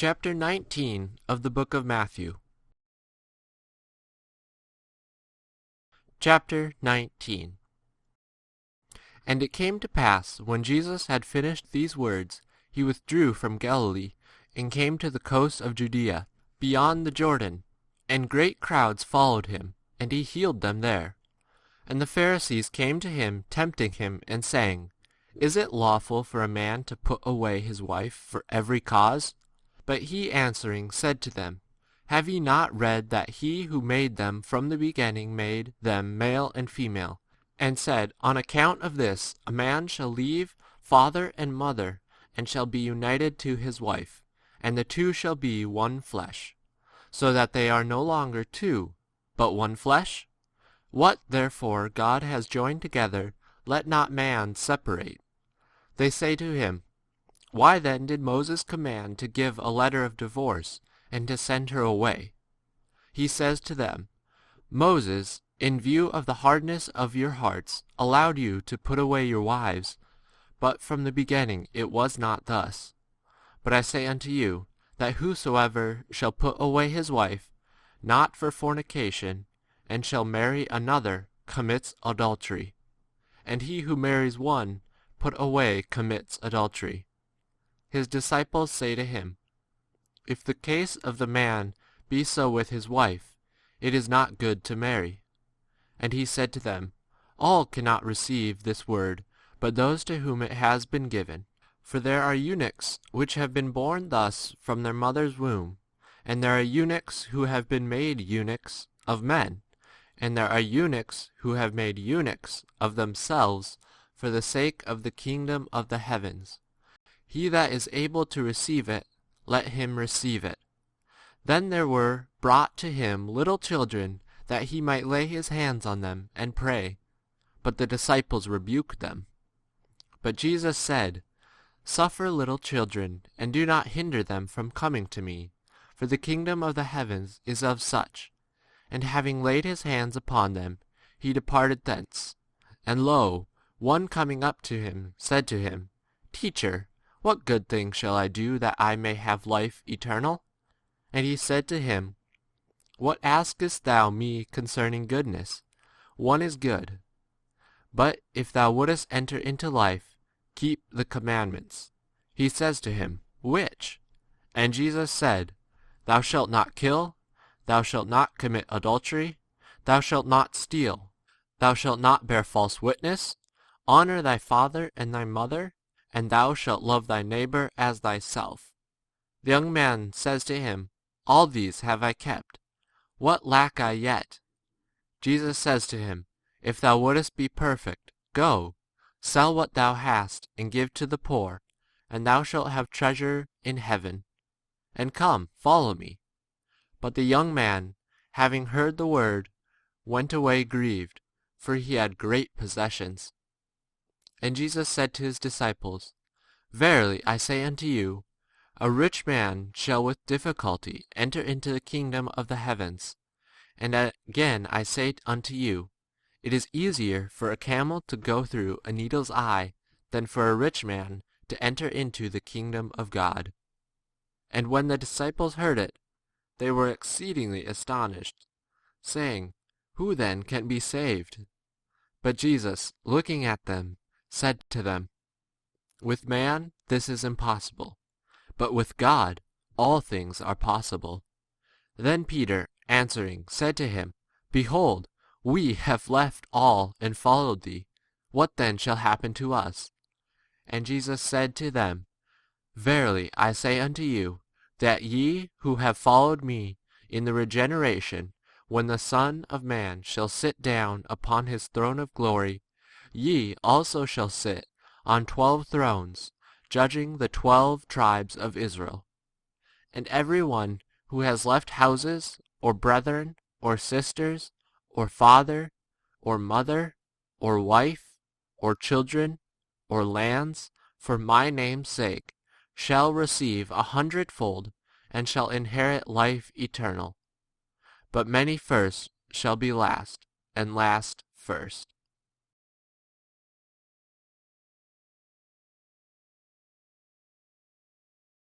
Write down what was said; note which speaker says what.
Speaker 1: Chapter 19 of the book of Matthew. Chapter 19. And it came to pass, when Jesus had finished these words, he withdrew from Galilee, and came to the coast of Judea, beyond the Jordan. And great crowds followed him, and he healed them there. And the Pharisees came to him, tempting him, and saying, Is it lawful for a man to put away his wife for every cause? But he answering said to them, Have ye not read that he who made them from the beginning made them male and female, and said, On account of this a man shall leave father and mother, and shall be united to his wife, and the two shall be one flesh, so that they are no longer two, but one flesh? What therefore God has joined together, let not man separate. They say to him, Why then did Moses command to give a letter of divorce, and to send her away? He says to them, Moses, in view of the hardness of your hearts, allowed you to put away your wives, but from the beginning it was not thus. But I say unto you, that whosoever shall put away his wife, not for fornication, and shall marry another, commits adultery. And he who marries one put away commits adultery. His disciples say to him, If the case of the man be so with his wife, it is not good to marry. And he said to them, All cannot receive this word, but those to whom it has been given. For there are eunuchs which have been born thus from their mother's womb, and there are eunuchs who have been made eunuchs of men, and there are eunuchs who have made eunuchs of themselves for the sake of the kingdom of the heavens. He that is able to receive it, let him receive it. Then there were brought to him little children, that he might lay his hands on them and pray. But the disciples rebuked them. But Jesus said, Suffer little children, and do not hinder them from coming to me, for the kingdom of the heavens is of such. And having laid his hands upon them, he departed thence. And lo, one coming up to him said to him, Teacher, what good thing shall I do that I may have life eternal? And he said to him, What askest thou me concerning goodness? One is good. But if thou wouldest enter into life, keep the commandments. He says to him, Which? And Jesus said, Thou shalt not kill, thou shalt not commit adultery, thou shalt not steal, thou shalt not bear false witness, honor thy father and thy mother, and thou shalt love thy neighbor as thyself. The young man says to him, All these have I kept. What lack I yet? Jesus says to him, If thou wouldest be perfect, go, sell what thou hast, and give to the poor, and thou shalt have treasure in heaven. And come, follow me. But the young man, having heard the word, went away grieved, for he had great possessions. And Jesus said to his disciples, Verily I say unto you, a rich man shall with difficulty enter into the kingdom of the heavens. And again I say unto you, it is easier for a camel to go through a needle's eye than for a rich man to enter into the kingdom of God. And when the disciples heard it, they were exceedingly astonished, saying, Who then can be saved? But Jesus, looking at them, said to them, With man this is impossible, but with God all things are possible. Then Peter, answering, said to him, Behold, we have left all and followed thee. What then shall happen to us? And Jesus said to them, Verily I say unto you, that ye who have followed me in the regeneration, when the Son of Man shall sit down upon his throne of glory, ye also shall sit on 12 thrones, judging the 12 tribes of Israel. And every one who has left houses, or brethren, or sisters, or father, or mother, or wife, or children, or lands, for my name's sake, shall receive 100-fold, and shall inherit life eternal. But many first shall be last, and last first.